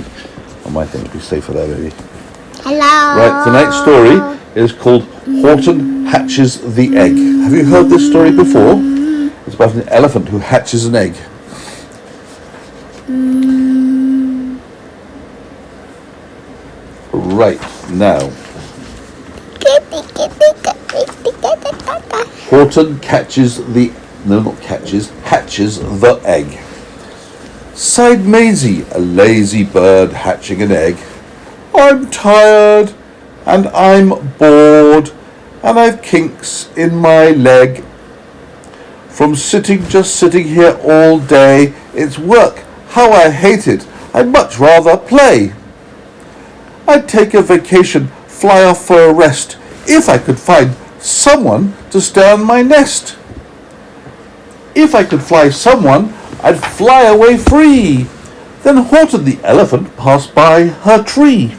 maybe. On my thing, it'd be safer there, maybe. Hello. Right, tonight's story is called Horton Hatches the Egg. Have you heard this story before? It's about an elephant who hatches an egg. Right, now. Horton hatches the egg. Sighed Maisie, a lazy bird hatching an egg. I'm tired, and I'm bored, and I've kinks in my leg. From just sitting here all day, it's work, how I hate it, I'd much rather play. I'd take a vacation, fly off for a rest, if I could find someone to stay on my nest. If I could fly someone, I'd fly away free. Then Horton the elephant passed by her tree.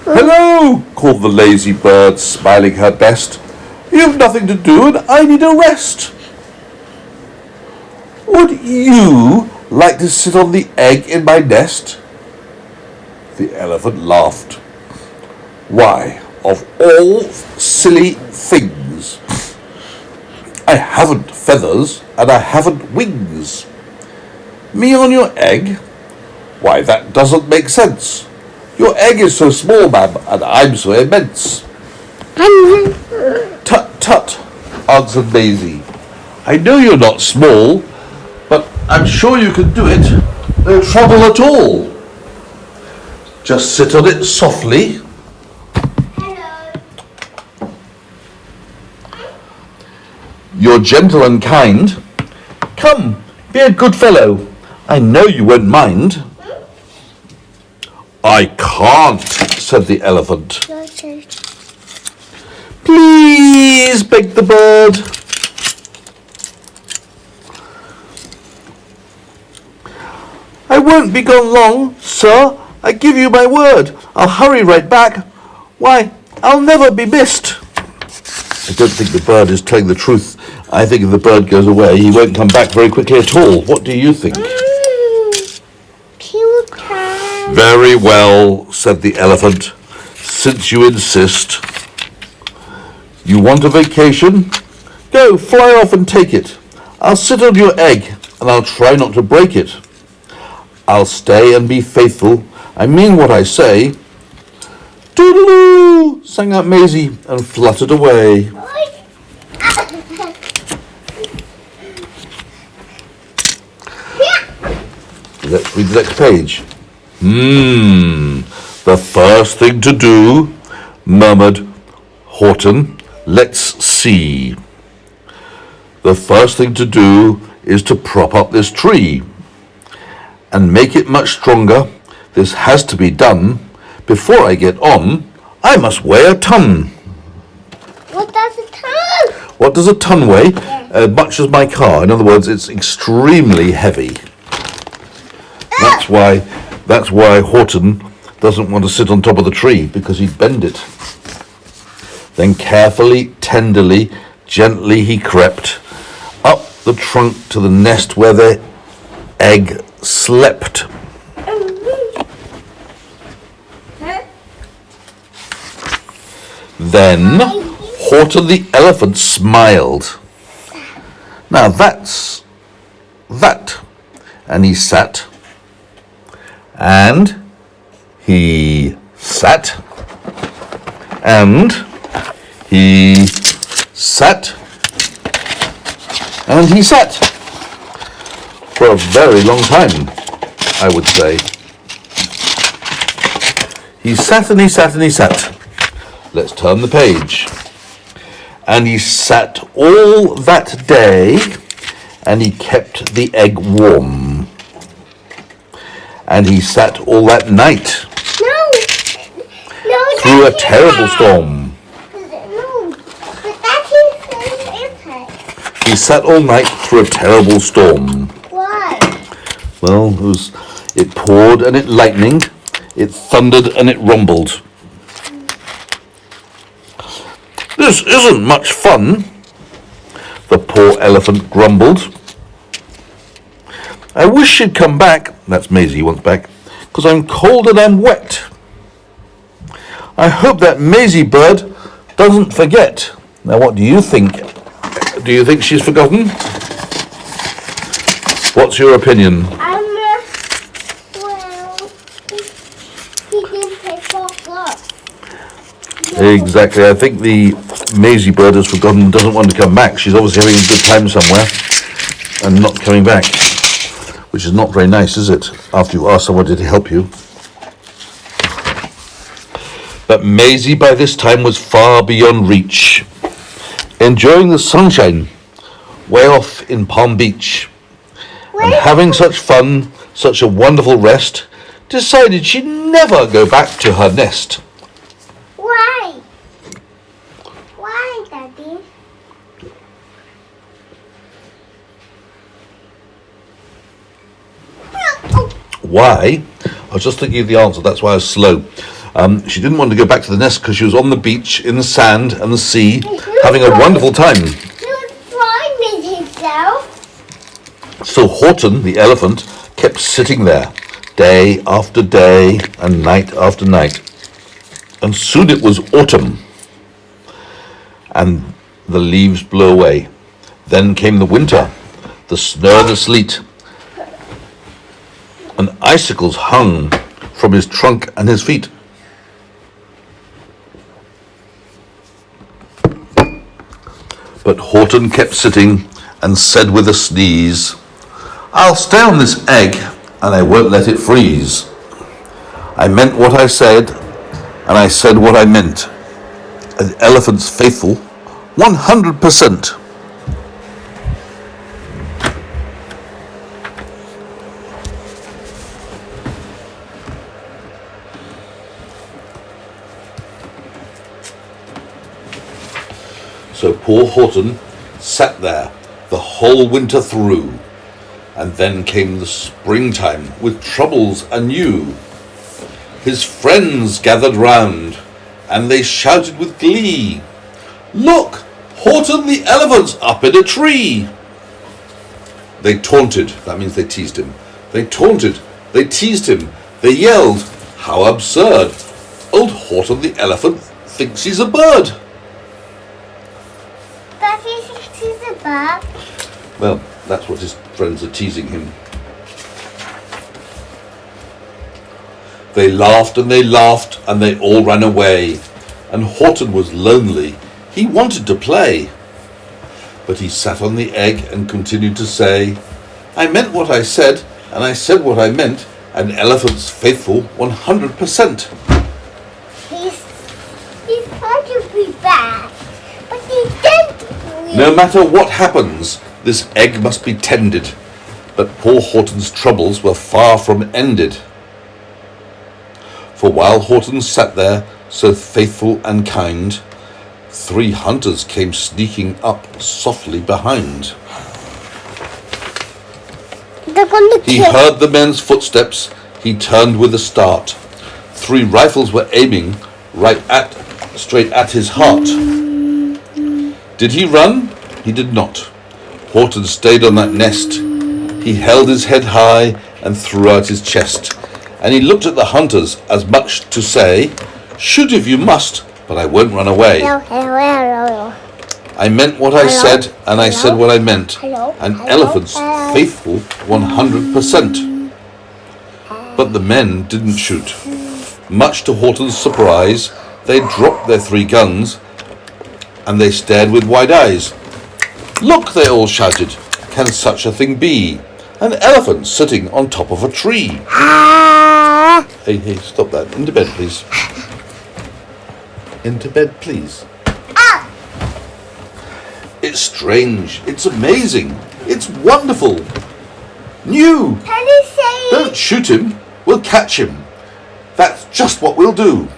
Hello, called the lazy bird, smiling her best. You've nothing to do and I need a rest. Would you like to sit on the egg in my nest? The elephant laughed. Why, of all silly things, I haven't feathers and I haven't wings. Me on your egg? Why, that doesn't make sense. Your egg is so small, ma'am, and I'm so immense. Tut, tut, answered Maisie. I know you're not small, but I'm sure you can do it. No trouble at all. Just sit on it softly. Hello. You're gentle and kind. Come, be a good fellow. I know you won't mind. I can't, said the elephant. Please, begged the bird. I won't be gone long, sir. I give you my word. I'll hurry right back. Why, I'll never be missed. I don't think the bird is telling the truth. I think if the bird goes away, he won't come back very quickly at all. What do you think? Cute cat. Very well, said the elephant, since you insist. You want a vacation? Go, fly off and take it. I'll sit on your egg, and I'll try not to break it. I'll stay and be faithful. I mean what I say. Toodaloo, sang out Maisie, and fluttered away. Let's read the next page. The first thing to do, murmured Horton. Let's see. The first thing to do is to prop up this tree and make it much stronger. This has to be done. Before I get on, I must weigh a ton. What does a ton? What does a ton weigh? Much as my car. In other words, it's extremely heavy. That's why Horton doesn't want to sit on top of the tree, because he'd bend it. Then carefully, tenderly, gently he crept up the trunk to the nest where the egg slept. Then Horton the elephant smiled. Now that's that. And he sat. And he sat. And he sat. And he sat. For a very long time, I would say. He sat and he sat and he sat. Let's turn the page. And he sat all that day, and he kept the egg warm. And he sat all that night through a terrible storm. No, but that is He sat all night through a terrible storm. Why? Well, it poured and it lightened, it thundered and it rumbled. This isn't much fun, the poor elephant grumbled. I wish she'd come back, that's Maisie once back, 'cause I'm cold and I'm wet. I hope that Maisie bird doesn't forget. Now what do you think? Do you think she's forgotten? What's your opinion? Well, he didn't pick up. Exactly. I think the Maisie bird has forgotten, doesn't want to come back. She's obviously having a good time somewhere and not coming back, which is not very nice, is it? After you ask somebody to help you. But Maisie by this time was far beyond reach, enjoying the sunshine way off in Palm Beach. And having such fun, such a wonderful rest, decided she'd never go back to her nest. Why? Why, Daddy? Why? I was just thinking of the answer, that's why I was slow. She didn't want to go back to the nest because she was on the beach, in the sand and the sea, having a wonderful time. He was finding himself. So Horton, the elephant, kept sitting there, day after day and night after night. And soon it was autumn, and the leaves blew away. Then came the winter, the snow and the sleet, and icicles hung from his trunk and his feet. But Horton kept sitting and said with a sneeze, "I'll stay on this egg and I won't let it freeze. I meant what I said and I said what I meant. An elephant's faithful 100%. So poor Horton sat there the whole winter through, and then came the springtime with troubles anew. His friends gathered round, and they shouted with glee, "Look, Horton the elephant's up in a tree!" They taunted, that means they teased him. They taunted, they teased him, they yelled, "How absurd! Old Horton the elephant thinks he's a bird." Daddy thinks he's a bird. Well, that's what his friends are teasing him. They laughed and they all ran away. And Horton was lonely. He wanted to play. But he sat on the egg and continued to say, "I meant what I said, and I said what I meant. An elephant's faithful 100%. He's trying to be bad, but he didn't. No matter what happens, this egg must be tended." But poor Horton's troubles were far from ended. For while Horton sat there, so faithful and kind, 3 hunters came sneaking up softly behind. They're gonna He kill. heard the men's footsteps, he turned with a start. 3 rifles were aiming straight at his heart. Did he run? He did not. Horton stayed on that nest. He held his head high and threw out his chest. And he looked at the hunters as much to say, "Shoot if you must, but I won't run away. Hello. I meant what I said, and I said what I meant. Hello. An elephant's faithful 100%. But the men didn't shoot. Much to Horton's surprise, they dropped their 3 guns, and they stared with wide eyes. "Look," they all shouted, "can such a thing be? An elephant sitting on top of a tree." Hey, stop that. Into bed, please. Into bed, please. It's strange. It's amazing. It's wonderful. New. Daddy say. Don't shoot him. We'll catch him. That's just what we'll do.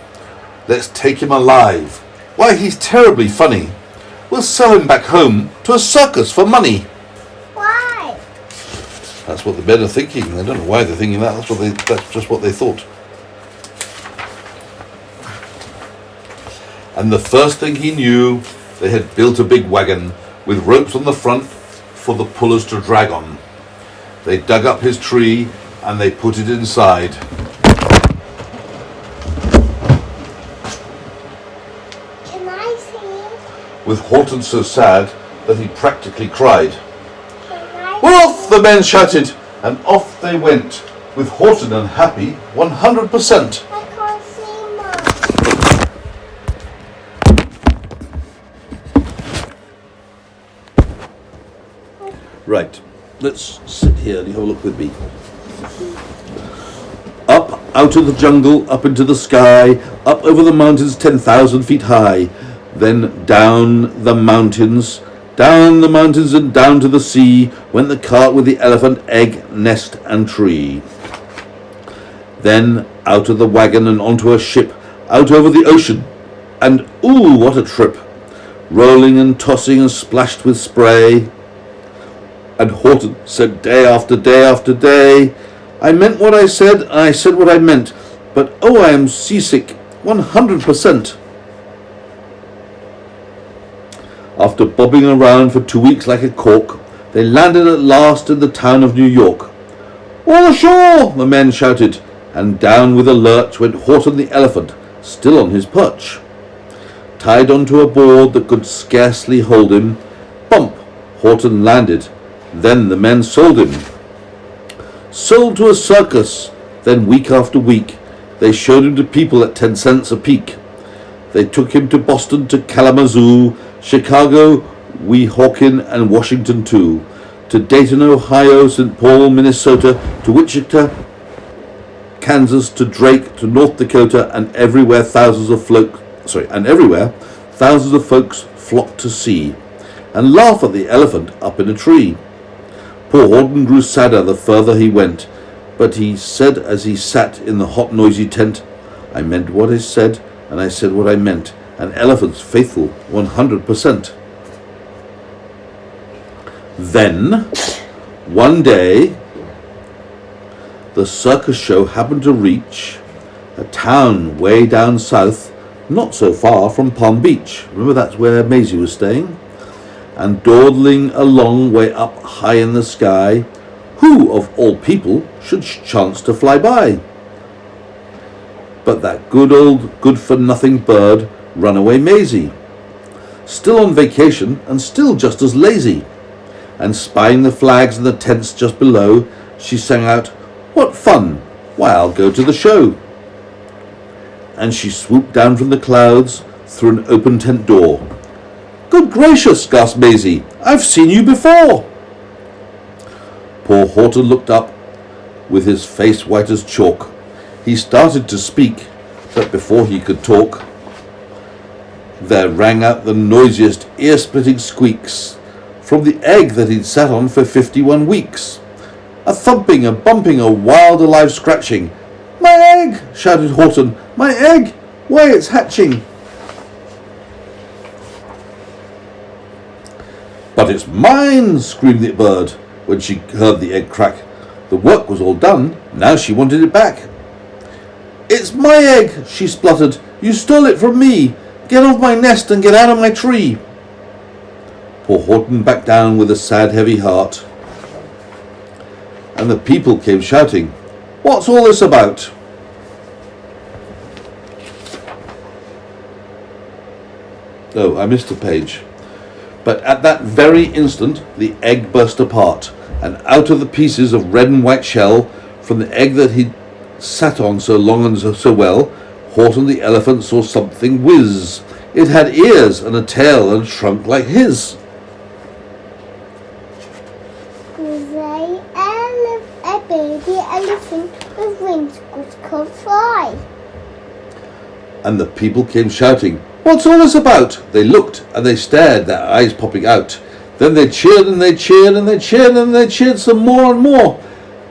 Let's take him alive. Why, he's terribly funny. We'll sell him back home to a circus for money. Why? That's what the men are thinking. I don't know why they're thinking that. That's just what they thought. And the first thing he knew, they had built a big wagon with ropes on the front for the pullers to drag on. They dug up his tree and they put it inside. Can I see? With Horton so sad that he practically cried. Can I We're off, the men shouted, and off they went, with Horton unhappy 100%. I can't see much. Right, let's sit here and you have a look with me. Up out of the jungle, up into the sky, up over the mountains 10,000 feet high, then down the mountains and down to the sea went the cart with the elephant, egg, nest and tree. Then out of the wagon and onto a ship, out over the ocean, and ooh, what a trip! Rolling and tossing and splashed with spray. And Horton said day after day after day, I meant what I said, and I said what I meant, but oh, I am seasick 100%. After bobbing around for 2 weeks like a cork, they landed at last in the town of New York. All ashore, the men shouted, and down with a lurch went Horton the elephant, still on his perch. Tied onto a board that could scarcely hold him, bump, Horton landed. Then the men sold him. Sold to a circus. Then week after week, they showed him to people at 10 cents a peek. They took him to Boston, to Kalamazoo, Chicago, Weehawken, and Washington too. To Dayton, Ohio, St. Paul, Minnesota, to Wichita, Kansas, to Drake, to North Dakota, and everywhere thousands of folks flocked to see and laugh at the elephant up in a tree. Poor Horton grew sadder the further he went, but he said as he sat in the hot noisy tent, I meant what I said, and I said what I meant, and elephants faithful 100%. Then, one day, the circus show happened to reach a town way down south, not so far from Palm Beach. Remember, that's where Maisie was staying? And dawdling along way up high in the sky, who of all people should chance to fly by? But that good old good-for-nothing bird, Runaway Maisie, still on vacation and still just as lazy. And spying the flags and the tents just below, she sang out, What fun! Why, I'll go to the show. And she swooped down from the clouds through an open tent door. Good gracious, gasped Maisie, I've seen you before. Poor Horton looked up with his face white as chalk. He started to speak, but before he could talk, there rang out the noisiest, ear-splitting squeaks from the egg that he'd sat on for 51 weeks. A thumping, a bumping, a wild, alive scratching. My egg! Shouted Horton. My egg! Why, it's hatching! But it's mine! Screamed the bird when she heard the egg crack. The work was all done. Now she wanted it back. It's my egg! She spluttered. You stole it from me! Get off my nest and get out of my tree! Poor Horton backed down with a sad, heavy heart. And the people came shouting, What's all this about? Oh, I missed a page. But at that very instant, the egg burst apart, and out of the pieces of red and white shell, from the egg that he'd sat on so long and so well, Horton the elephant saw something whiz. It had ears and a tail and a trunk like his. A baby elephant with wings could fly. And the people came shouting, What's all this about? They looked and they stared, their eyes popping out. Then they cheered and they cheered and they cheered and they cheered some more and more.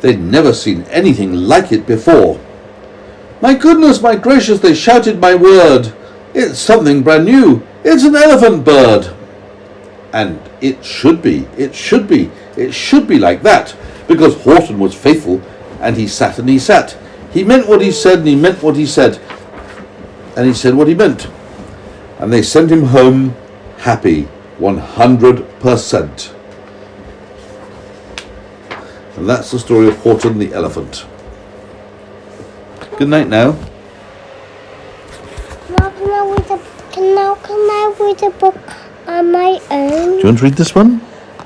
They'd never seen anything like it before. My goodness, my gracious, they shouted my word. It's something brand new. It's an elephant bird. And it should be like that, because Horton was faithful, and he sat and he sat. He meant what he said and he meant what he said, and he said what he meant. And they sent him home happy 100%. And that's the story of Horton the elephant. Good night now. Now can I read a book on my own? Do you want to read this one?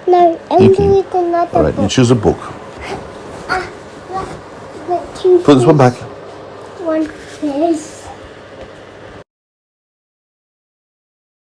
No, I'm You going can. to read another All right, you book. choose a book. Two Put this one back. One this.